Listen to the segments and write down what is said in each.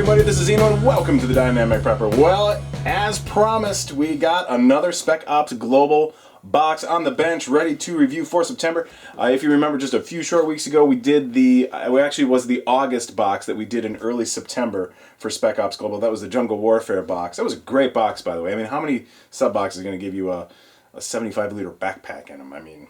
everybody, this is Eno and welcome to the Dynamic Prepper. Well, as promised, we got another Spec Ops Global box on the bench ready to review for September. If you remember, just a few short weeks ago we did was the August box that we did in early September for Spec Ops Global. That was the Jungle Warfare box. That was a great box, by the way. I mean, how many sub boxes are going to give you a 75-liter backpack in them? I mean,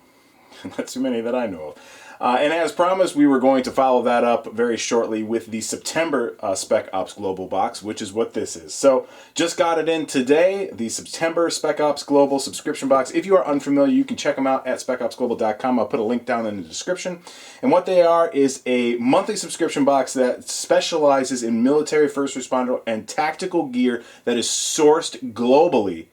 not too many that I know of. And as promised, we were going to follow that up very shortly with the September Spec Ops Global box, which is what this is. So, just got it in today, the September Spec Ops Global subscription box. If you are unfamiliar, you can check them out at specopsglobal.com. I'll put a link down in the description. And what they are is a monthly subscription box that specializes in military, first responder, and tactical gear that is sourced globally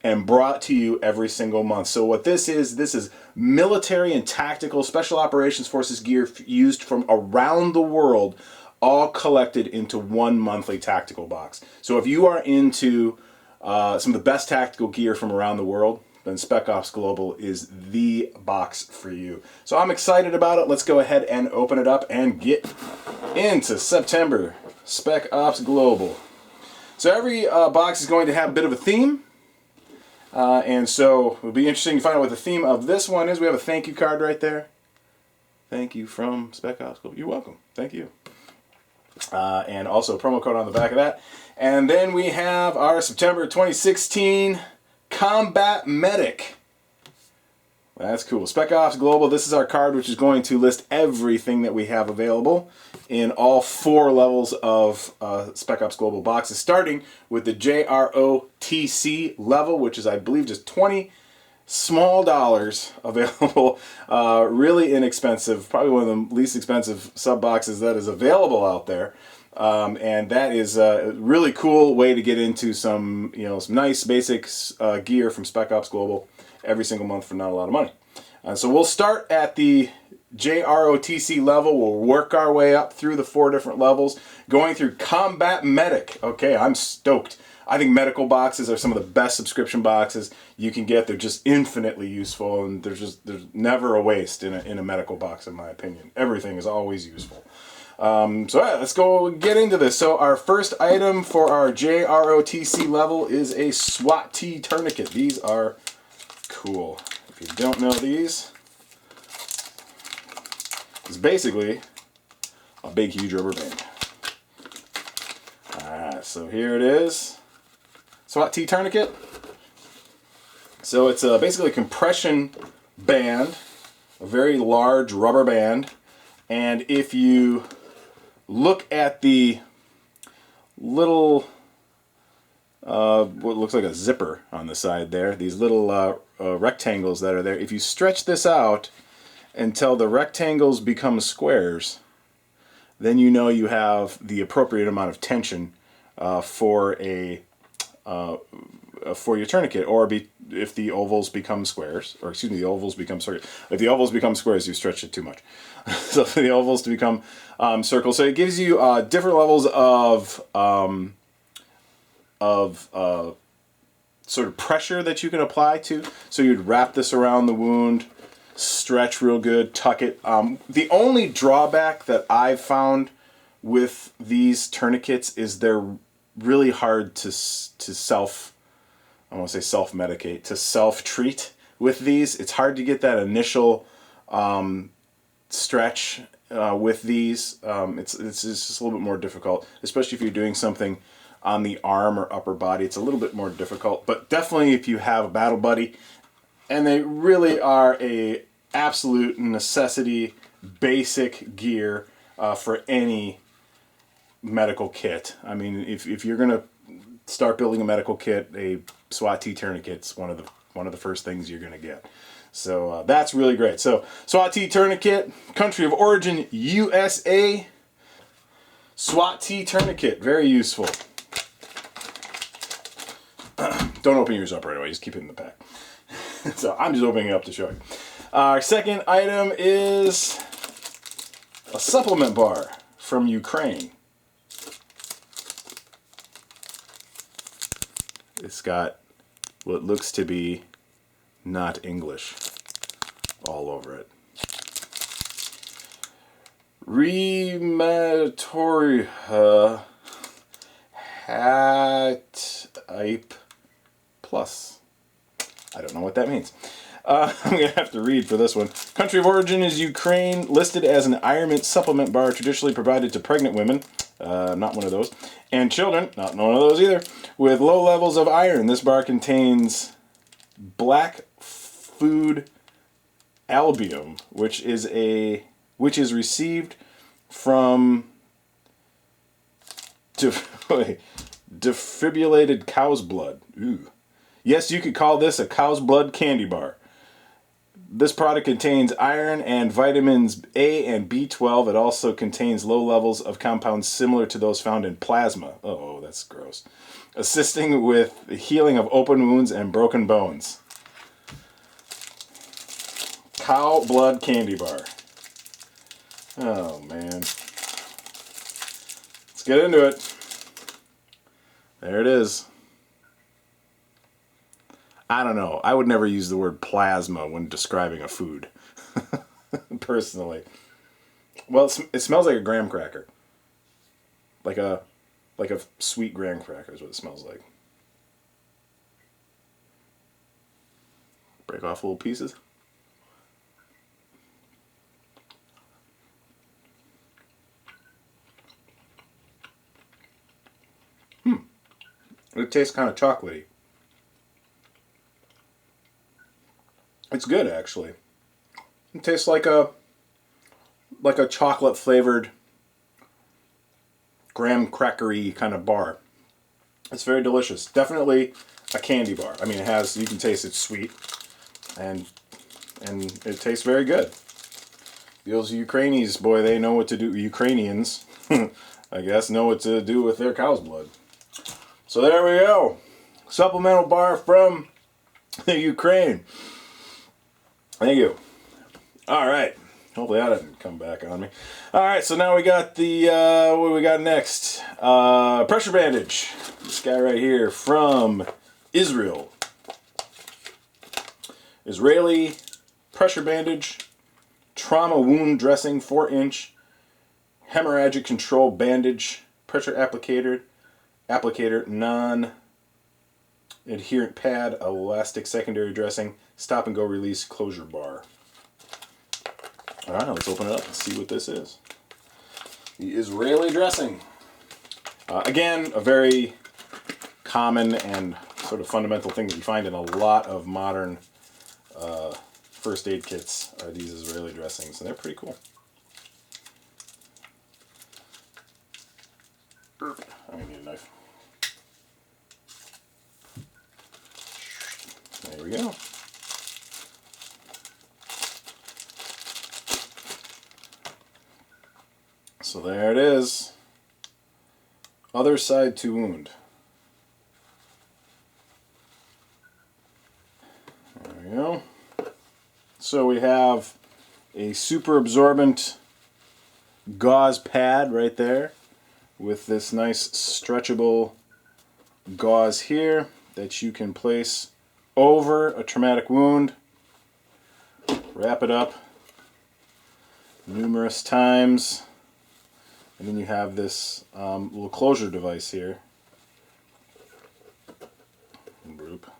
and brought to you every single month. So what this is military and tactical special operations forces gear used from around the world, all collected into one monthly tactical box. So if you are into some of the best tactical gear from around the world, then Spec Ops Global is the box for you. So I'm excited about it. Let's go ahead and open it up and get into September Spec Ops Global. So every box is going to have a bit of a theme. And so it'll be interesting to find out what the theme of this one is. We have a thank you card right there. Thank you from Spec Ops Global. You're welcome. Thank you. And also a promo code on the back of that. And then we have our September 2016 Combat Medic. That's cool. Spec Ops Global, this is our card which is going to list everything that we have available in all 4 levels of Spec Ops Global boxes, starting with the JROTC level, which is, I believe, just 20 small dollars available. Really inexpensive, probably one of the least expensive sub boxes that is available out there. And that is a really cool way to get into some nice basic gear from Spec Ops Global every single month for not a lot of money. So we'll start at the JROTC level. We'll work our way up through the 4 different levels, going through Combat Medic. Okay, I'm stoked. I think medical boxes are some of the best subscription boxes you can get. They're just infinitely useful, and there's never a waste in a medical box, in my opinion. Everything is always useful. So yeah, let's go get into this. So our first item for our JROTC level is a SWAT tourniquet. These are cool. If you don't know these, it's basically a big, huge rubber band. Alright, so here it is. SWAT tourniquet. So it's basically a compression band, a very large rubber band, and if you look at the little what looks like a zipper on the side there, these little rectangles that are there, if you stretch this out until the rectangles become squares, then you know you have the appropriate amount of tension for your tourniquet. Or if the ovals become squares, or excuse me, the ovals become circles. If the ovals become squares, you stretch it too much. So for the ovals to become circles. So it gives you different levels of sort of pressure that you can apply to. So you'd wrap this around the wound, stretch real good, tuck it. The only drawback that I've found with these tourniquets is they're really hard to self-medicate, to self-treat with these. It's hard to get that initial stretch with these. It's just a little bit more difficult, especially if you're doing something on the arm or upper body. It's a little bit more difficult, but definitely if you have a battle buddy, and they really are a absolute necessity, basic gear for any medical kit. I mean, if you're gonna start building a medical kit, a SWAT tourniquet's one of the first things you're gonna get. So that's really great. So SWAT tourniquet, country of origin USA. SWAT tourniquet, very useful. Don't open yours up right away, just keep it in the pack. So I'm just opening it up to show you. Our second item is a supplement bar from Ukraine. It's got what looks to be not English all over it. Rematory Hemostatic Plus. I don't know what that means. I'm going to have to read for this one. Country of origin is Ukraine, listed as an iron supplement bar traditionally provided to pregnant women, not one of those, and children, not one of those either, with low levels of iron. This bar contains black food albumin, which is received from defibrillated cow's blood. Ooh. Yes, you could call this a cow's blood candy bar. This product contains iron and vitamins A and B12. It also contains low levels of compounds similar to those found in plasma. Oh, that's gross. Assisting with the healing of open wounds and broken bones. Cow blood candy bar. Oh, man. Let's get into it. There it is. I don't know. I would never use the word plasma when describing a food. Personally. Well, it smells like a graham cracker. Like a sweet graham cracker is what it smells like. Break off little pieces. It tastes kind of chocolatey. It's good, actually. It tastes like a chocolate flavored graham crackery kind of bar. It's very delicious. Definitely a candy bar. I mean, it has, you can taste it's sweet and it tastes very good. Those Ukrainians, boy, they know what to do. Ukrainians, I guess, know what to do with their cow's blood. So there we go. Supplemental bar from the Ukraine. Thank you. All right. Hopefully that didn't come back on me. All right, so now we got the, what do we got next? Pressure bandage. This guy right here from Israel. Israeli pressure bandage, trauma wound dressing, 4-inch hemorrhagic control bandage, pressure applicator, non-adherent pad, elastic secondary dressing, stop and go release closure bar. All right, let's open it up and see what this is. The Israeli dressing. Again, a very common and sort of fundamental thing that you find in a lot of modern first aid kits are these Israeli dressings, and they're pretty cool. I'm gonna need a knife. There we go. So there it is. Other side to wound. There we go. So we have a super absorbent gauze pad right there with this nice stretchable gauze here that you can place over a traumatic wound, wrap it up numerous times, and then you have this little closure device here. Group.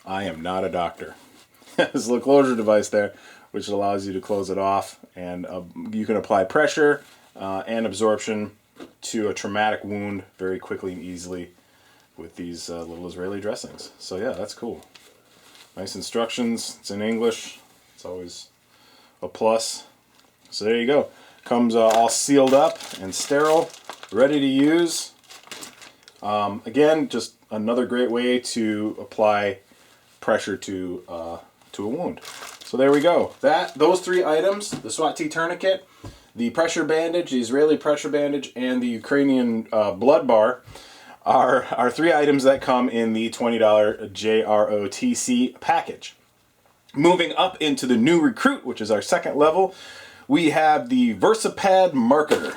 I am not a doctor. This little closure device there, which allows you to close it off, and you can apply pressure and absorption to a traumatic wound very quickly and easily with these little Israeli dressings. So yeah, that's cool. Nice instructions. It's in English. It's always a plus. So there you go. Comes all sealed up and sterile, ready to use. Again, just another great way to apply pressure to a wound. So there we go. Those three items, the SWAT tourniquet, the pressure bandage, the Israeli pressure bandage, and the Ukrainian blood bar are three items that come in the $20 JROTC package. Moving up into the new recruit, which is our second level, we have the VersaPad marker.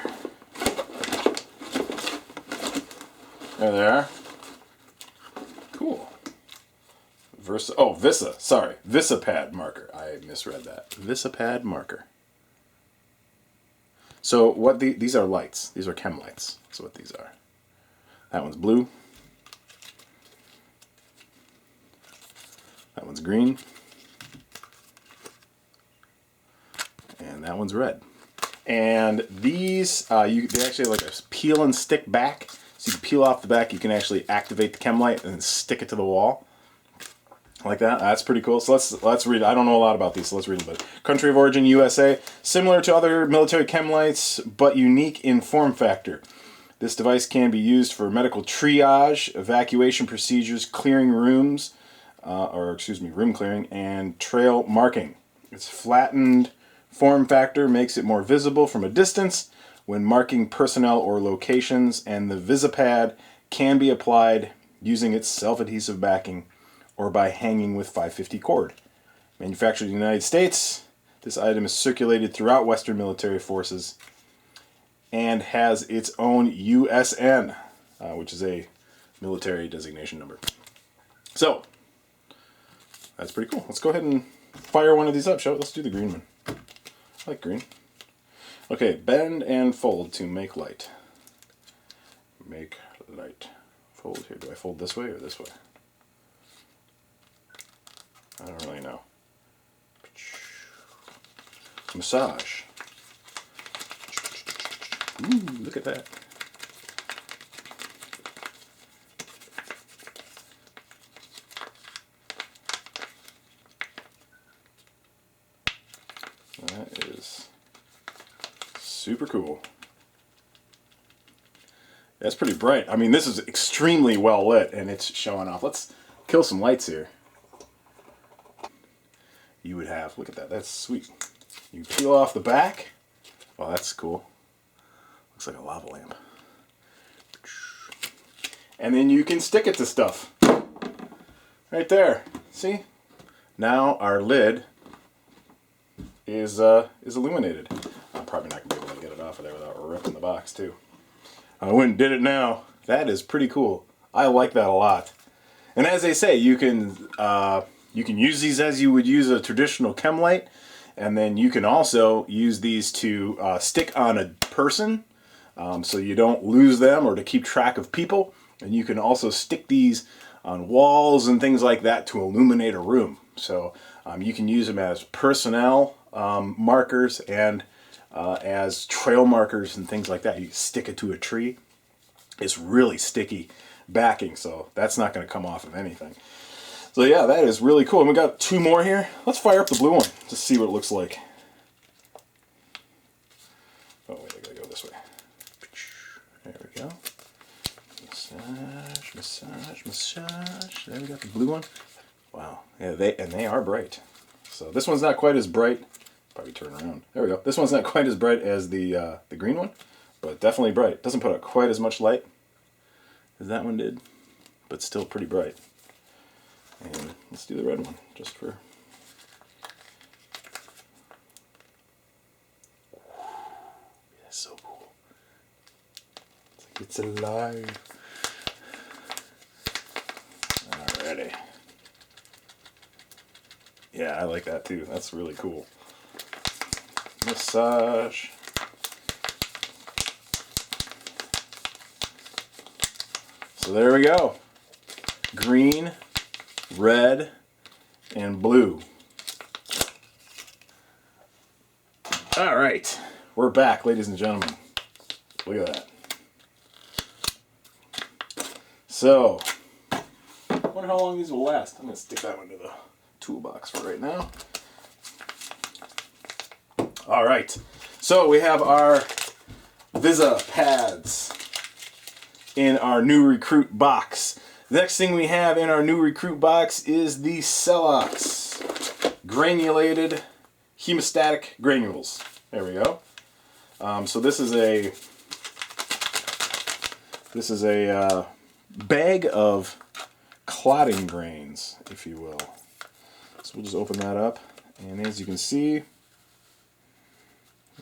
There they are. Cool. VisaPad marker. I misread that. VisaPad marker. So what these are lights. These are Chemlights. That's what these are. That one's blue. That one's green. And that one's red. And these, they actually have like a peel and stick back. So you can peel off the back, you can actually activate the Chemlight and then stick it to the wall. Like that. That's pretty cool. So let's read. I don't know a lot about these, so let's read a bit. Country of origin, USA. Similar to other military Chemlights, but unique in form factor. This device can be used for medical triage, evacuation procedures, clearing rooms, room clearing, and trail marking. Its flattened form factor makes it more visible from a distance when marking personnel or locations, and the VisiPad can be applied using its self-adhesive backing or by hanging with 550 cord. Manufactured in the United States, this item is circulated throughout Western military forces and has its own USN, which is a military designation number. So, that's pretty cool. Let's go ahead and fire one of these up, shall we? Let's do the green one. I like green. Okay, bend and fold to make light. Make light. Fold here. Do I fold this way or this way? I don't really know. Massage. Ooh, look at that. That is super cool. That's pretty bright. I mean, this is extremely well lit and it's showing off. Let's kill some lights here. You would have, look at that, that's sweet. You peel off the back. Oh, that's cool. Looks like a lava lamp. And then you can stick it to stuff. Right there. See? Now our lid is illuminated. I'm probably not going to be able to get it off of there without ripping the box too. I went and did it now. That is pretty cool. I like that a lot. And as they say, you can use these as you would use a traditional Chemlight, and then you can also use these to stick on a person, so you don't lose them, or to keep track of people. And you can also stick these on walls and things like that to illuminate a room. So you can use them as personnel markers and as trail markers and things like that. You can stick it to a tree. It's really sticky backing, so that's not going to come off of anything. So yeah, that is really cool. And we got two more here. Let's fire up the blue one to see what it looks like. Oh wait, I gotta go this way. There we go. Massage, massage, massage. There we got the blue one. Wow. Yeah, they are bright. So this one's not quite as bright. Probably turn around. There we go. This one's not quite as bright as the green one, but definitely bright. Doesn't put out quite as much light as that one did, but still pretty bright. And let's do the red one, just for... That's so cool. It's like it's alive. Alrighty. Yeah, I like that too. That's really cool. Massage. So there we go. Green, red, and blue. All right, we're back, ladies and gentlemen. Look at that. So, I wonder how long these will last. I'm gonna stick that one to the toolbox for right now. All right, so we have our VisiPads in our new recruit box. The next thing we have in our new recruit box is the Celox granulated hemostatic granules. There we go. So this is a bag of clotting grains, if you will. So we'll just open that up, and as you can see,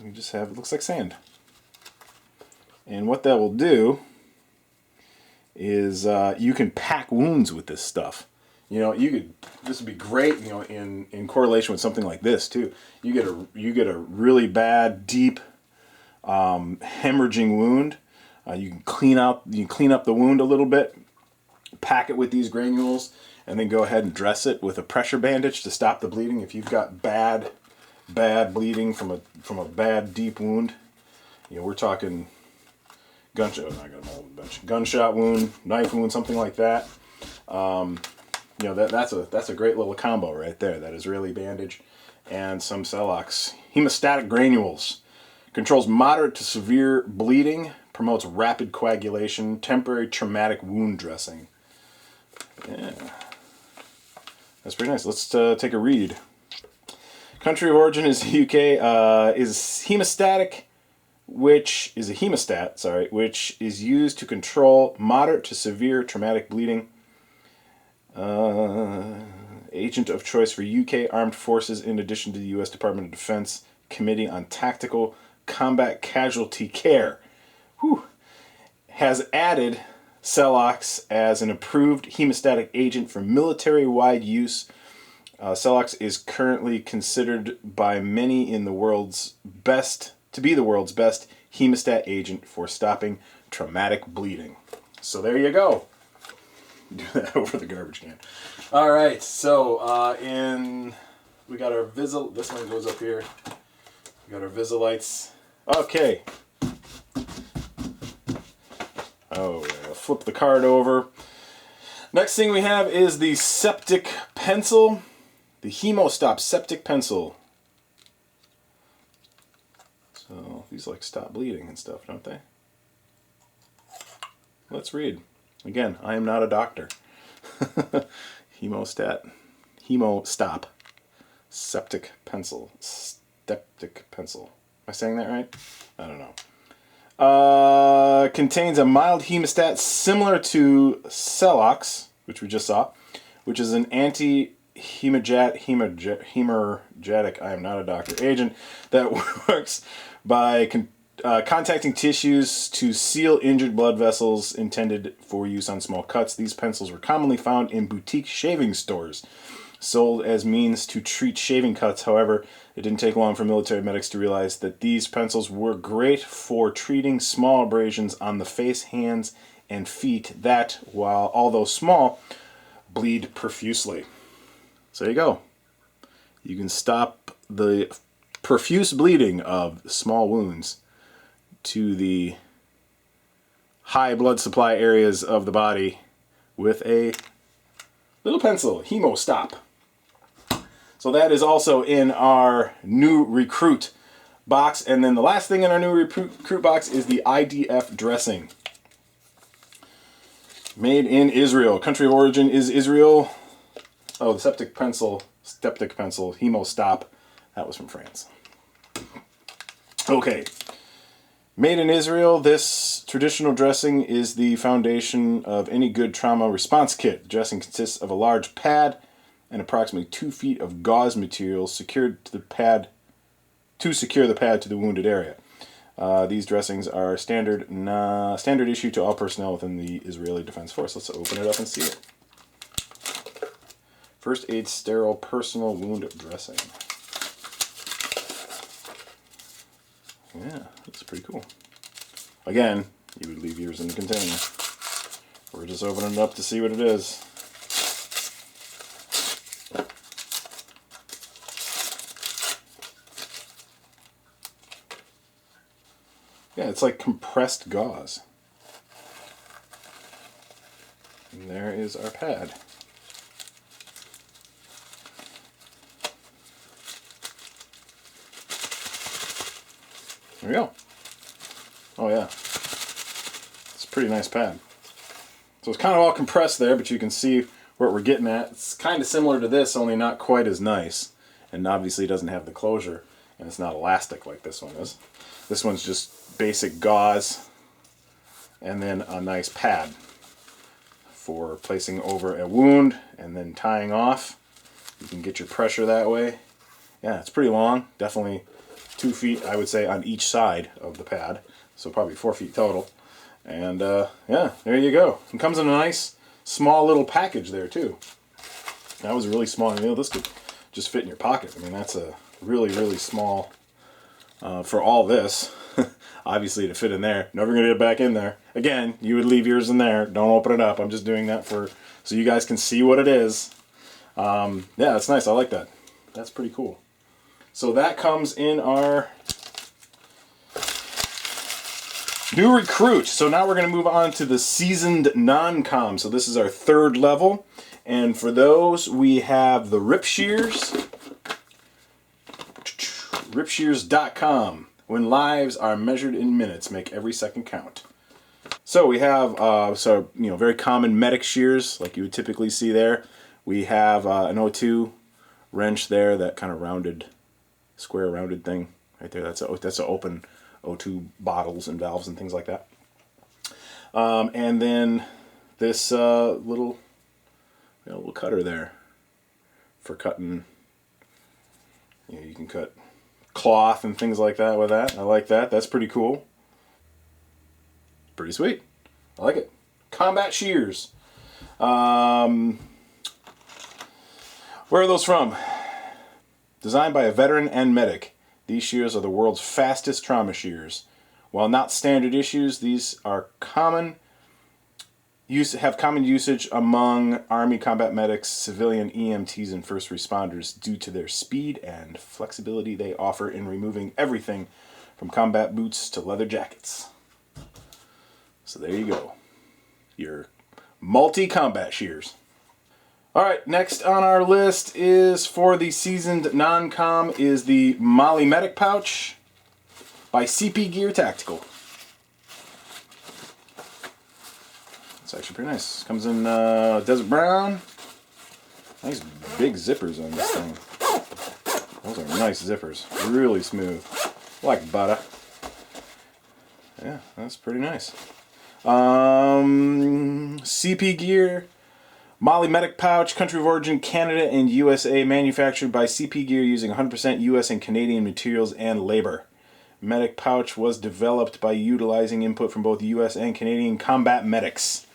we just have, it looks like sand. And what that will do is you can pack wounds with this stuff. You know, this would be great, you know, in correlation with something like this too. You get a really bad, deep hemorrhaging wound. You can clean up the wound a little bit, pack it with these granules, and then go ahead and dress it with a pressure bandage to stop the bleeding. If you've got bad bleeding from a bad deep wound, you know, we're talking gunshot. I got them all on the bench. Gunshot wound, knife wound, something like that. You know, that's a great little combo right there. That Israeli bandage and some Celox. Hemostatic Granules controls moderate to severe bleeding, promotes rapid coagulation, temporary traumatic wound dressing. Yeah, that's pretty nice. Let's take a read. Country of origin is the UK. Is hemostatic, which is a hemostat, sorry, which is used to control moderate to severe traumatic bleeding. Agent of choice for UK Armed Forces in addition to the US Department of Defense Committee on Tactical Combat Casualty Care. Whew. Has added Celox as an approved hemostatic agent for military-wide use. Celox is currently considered by many in the world's best to be the world's best hemostat agent for stopping traumatic bleeding. So there you go. Do that over the garbage can. All right, so we got our Visil. This one goes up here. We got our Visilites. Okay. Oh, yeah. Flip the card over. Next thing we have is the Septic Pencil, the Hemostop Septic Pencil. So these like stop bleeding and stuff, don't they? Let's read. Again, I am not a doctor. Hemostop Septic Pencil. Septic Pencil. Am I saying that right? I don't know. Contains a mild hemostat similar to Celox, which we just saw, which is an hemorrhagic, I am not a doctor, agent that works by contacting tissues to seal injured blood vessels intended for use on small cuts. These pencils were commonly found in boutique shaving stores, sold as means to treat shaving cuts. However, it didn't take long for military medics to realize that these pencils were great for treating small abrasions on the face, hands, and feet that, while although small, bleed profusely. So there you go. You can stop the profuse bleeding of small wounds to the high blood supply areas of the body with a little pencil, Hemostop. So that is also in our new recruit box. And then the last thing in our new recruit box is the IDF dressing. Made in Israel. Country of origin is Israel. Oh, the Septic Pencil, Hemostop. That was from France. Okay. Made in Israel, this traditional dressing is the foundation of any good trauma response kit. The dressing consists of a large pad and approximately 2 feet of gauze material secured to the pad to secure the pad to the wounded area. These dressings are standard issue to all personnel within the Israeli Defense Force. Let's open it up and see it. First aid sterile personal wound dressing. Yeah, that's pretty cool. Again, you would leave yours in the container. We're just opening it up to see what it is. Yeah, it's like compressed gauze. And there is our pad. There we go. Oh yeah. It's a pretty nice pad. So it's kind of all compressed there, but you can see what we're getting at. It's kind of similar to this, only not quite as nice. And obviously it doesn't have the closure, and it's not elastic like this one is. This one's just basic gauze, and then a nice pad for placing over a wound and then tying off. You can get your pressure that way. Yeah, it's pretty long. Definitely 2 feet, I would say, on each side of the pad. So probably 4 feet total. And yeah, there you go. It comes in a nice, small little package there too. That was really small. You know, this could just fit in your pocket. I mean, that's a really, really small for all this. obviously to fit in there. Never gonna get it back in there. Again, you would leave yours in there. Don't open it up. I'm just doing that so you guys can see what it is. Yeah, that's nice. I like that. That's pretty cool. So that comes in our new recruit. So now we're going to move on to the seasoned non-com. So this is our third level. And for those, we have the Rip Shears. Ripshears.com. When lives are measured in minutes, make every second count. So we have, very common medic shears, like you would typically see there. We have an O2 wrench there, that kind of rounded, square rounded thing right there. That's an open O2 bottles and valves and things like that. And then this little cutter there for cutting. You can cut cloth and things like that with that. I like that. That's pretty cool. Pretty sweet. I like it. Combat shears. Where are those from? Designed by a veteran and medic, these shears are the world's fastest trauma shears. While not standard issues, these are have common usage among Army combat medics, civilian EMTs, and first responders due to their speed and flexibility they offer in removing everything from combat boots to leather jackets. So there you go. Your multi-combat shears. Alright, next on our list is for the seasoned non-com is the Molly Medic Pouch by CP Gear Tactical. It's actually pretty nice. Comes in desert brown. Nice big zippers on this thing. Those are nice zippers. Really smooth. Like butter. Yeah, that's pretty nice. CP Gear Molly Medic Pouch, country of origin Canada and USA, manufactured by CP Gear using 100% US and Canadian materials and labor. Medic Pouch was developed by utilizing input from both US and Canadian combat medics.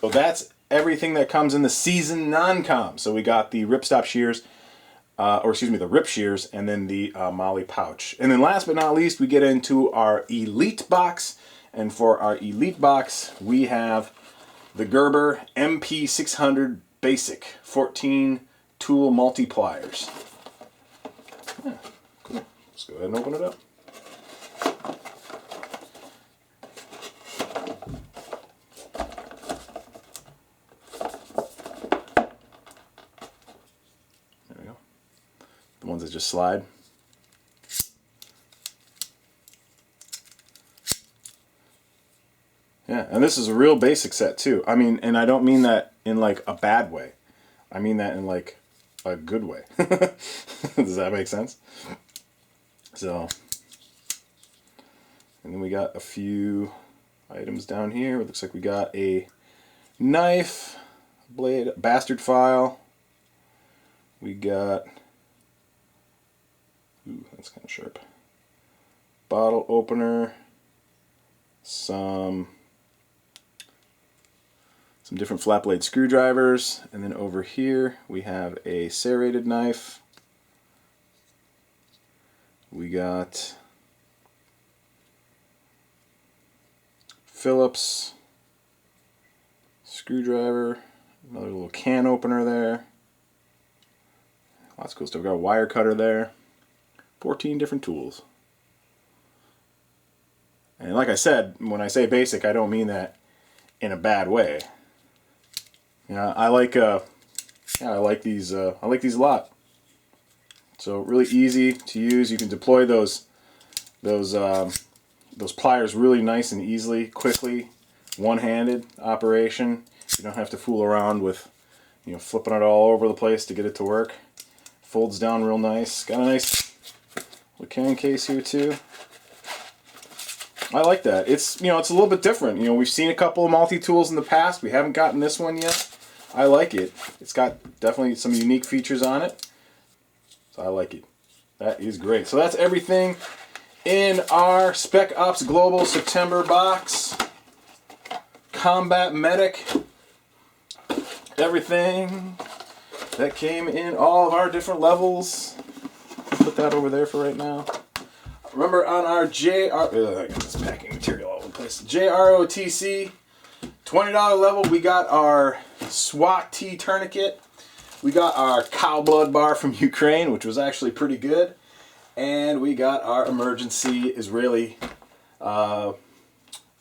So that's everything that comes in the seasoned non-com. So we got the ripstop shears, the Rip Shears, and then the Molly Pouch. And then last but not least, we get into our Elite box. And for our Elite box, we have the Gerber MP600 Basic 14 tool multipliers. Yeah, cool. Let's go ahead and open it up. There we go. The ones that just slide. Yeah, and this is a real basic set too. I mean, and I don't mean that in like a bad way. I mean that in like a good way. Does that make sense? So, and then we got a few items down here. It looks like we got a knife, blade, bastard file. We got, ooh, that's kind of sharp. Bottle opener, some different flat blade screwdrivers, and then over here we have a serrated knife. We got Phillips screwdriver, another little can opener there. Lots of cool stuff. We got a wire cutter there. 14 different tools. And like I said, when I say basic, I don't mean that in a bad way. Yeah, I like these a lot. So really easy to use. You can deploy those pliers really nice and easily, quickly, one-handed operation. You don't have to fool around with, flipping it all over the place to get it to work. Folds down real nice. Got a nice little carrying case here too. I like that. It's it's a little bit different. We've seen a couple of multi-tools in the past. We haven't gotten this one yet. I like it. It's got definitely some unique features on it. So I like it. That is great. So that's everything in our Spec Ops Global September box. Combat Medic. Everything that came in all of our different levels. Put that over there for right now. Remember on our I got this packing material all over the place. JROTC $20 level, we got our SWAT T tourniquet. We got our cow blood bar from Ukraine, which was actually pretty good. And we got our emergency Israeli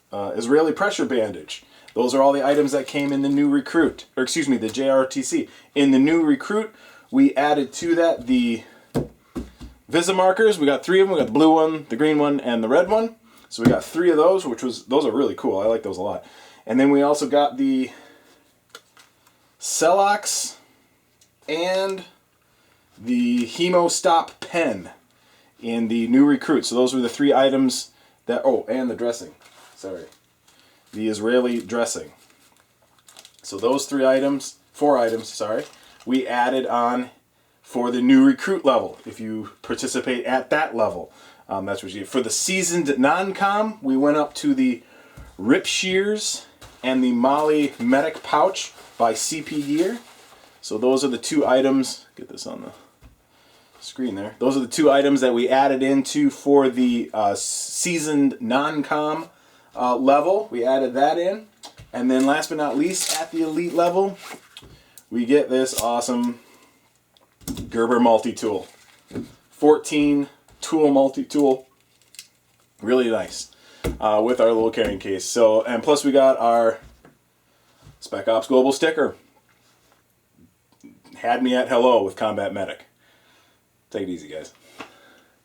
pressure bandage. Those are all the items that came in the new recruit, or excuse me, the JRTC. In the new recruit, we added to that the Visa markers. We got 3 of them. We got the blue one, the green one, and the red one. So we got 3 of those, those are really cool. I like those a lot. And then we also got the Celox and the Hemostatic pen in the new recruit. So those were the 3 items that, oh, and the dressing. Sorry. The Israeli dressing. So those 4 items, sorry, we added on for the new recruit level. If you participate at that level, that's what you get. For the seasoned non-com, we went up to the Rip Shears and the Molly Medic pouch by CP Gear. So those are the 2 items. Get this on the screen there. Those are the 2 items that we added into for the seasoned non-com level. We added that in. And then last but not least, at the elite level, we get this awesome Gerber multi-tool. 14 tool multi-tool. Really nice. With our little carrying case. So, and plus we got our Spec Ops Global sticker. Had me at hello with Combat Medic. Take it easy, guys.